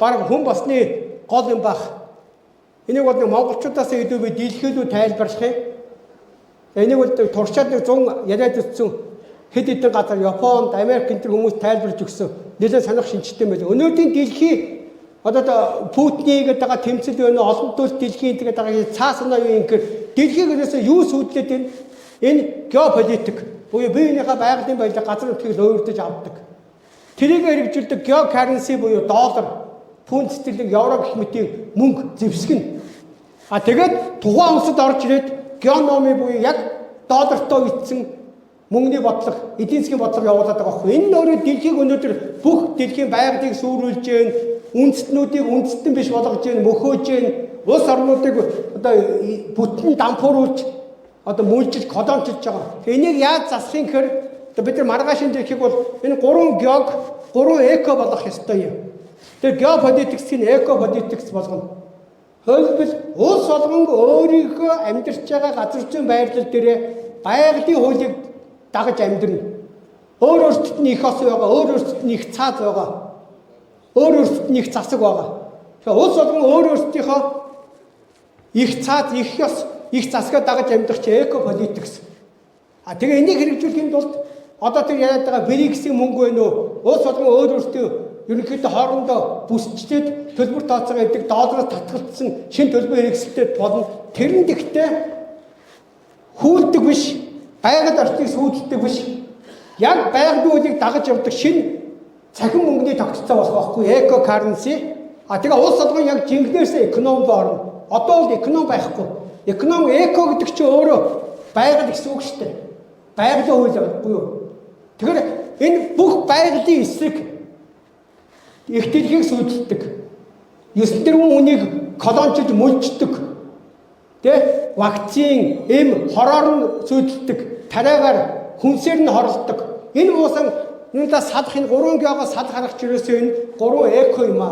баг хүн басны гол юм баг. Энийг бол монголчуудаас илүү би дийлхэлүү тайлбарлах юм. Энийг бол туршаад 100 яриад үзсэн хэд хэдэн газар Японд, Америк энэ хүмүүс тайлбарлаж өгсөн. Нэлээд сонирх шинжтэй байл. Өнөөдрийн дэлхий одоо Путин гэдэг байгаа тэмцэл байна. Олон төрөл дэлхийн гэдэг байгаа цаа санаа юу юм гэхээр дэлхийг ерөөсөө юу сүйдлээд байна? Энэ геополитик буюу биенийхээ байгалийн баялаг газар нутгийг өөрөдөж авдаг. Тэрийг хэрэгжүүлдэг геокаренси буюу доллар, фунт стерлинг, евро гэх мэтийн мөнгө зэвсгэн. Тэгээд тухайн улсад орж ирээд геономи буюу яг доллартай итсэн мөнгөний бодлого, эдийн засгийн бодлого явуулаад байгаа байхгүй. Энэ нь өөрөө дэлхийг өнөөдөр бүх дэлхийн байгалыг сүрүүлж гээ, үндэстнүүдийг үндэстэн биш болгож гээ, мөхөөж гээ, улс орнуудыг одоо бүтэн дампууруулж одоо мүлжилж, колончилж байгаа. Энийг яаж засахын гэхээр бид нар маргаашийн дэлхийг бол энэ 3 геог, 3 эко болгох ёстой юм. Тэр геополитиксийг экополитикс болгоно. Хөлбөл улс болгон өөрийнхөө амьдарч байгаа газар зүйн байрлал дээр байгалийн хуулийг дагаж амьдрна. Өөрөөсөд нь их ос байгаа, өөрөөсөд нь их цаад байгаа. Өөрөөсөд нь их засаг байгаа. Тэгэхээр улс болгон өөрөөсдийнхөө их цаад, их ос, их засгаа дагаж амьдрах чи экополитикс. Тэгээ энийг хэрэгжүүлэхийн тулд одоо тэр яриад байгаа БРИКС-ийн мөнгө байна уу? Улс болгон өөрөөсдөө ерөнхийдөө хоорондоо бүсчдээд төлбөр тооцоогоо өгдөг доллараас татгалцсан шинэ төлбөр хэрэгсэлтэй болно. Тэр нь гэхдээ хүүлдэг биш, байгаль орчныг сүйдэлдэг биш. Яг байгалийн хуулийг дагаж явдаг шинэ цахим мөнгөний тогтолцоо болох байхгүй эко каренси. Тэгээ улс болгон яг жинхнээсээ экономи орно. Одоо бол экономи байхгүй. Экономи эко гэдэг чинь өөрөө байгаль гэсэн үг шүү дээ. Байгалийн хууль байхгүй юу? Тэгэхээр энэ бүх байгалийн эсрэг их дэлхийг сүйдэлдэг. 9 тэрбум үнийг колончилж мүлждэг. Тэ вакцин, эм хороор нь сүйдэлдэг. Тариагаар хүнсээр нь хорлдог. Энэ уусан юунда салах энэ 3 геогоос сал гаргах чирээсээ энэ 3 эко юм аа.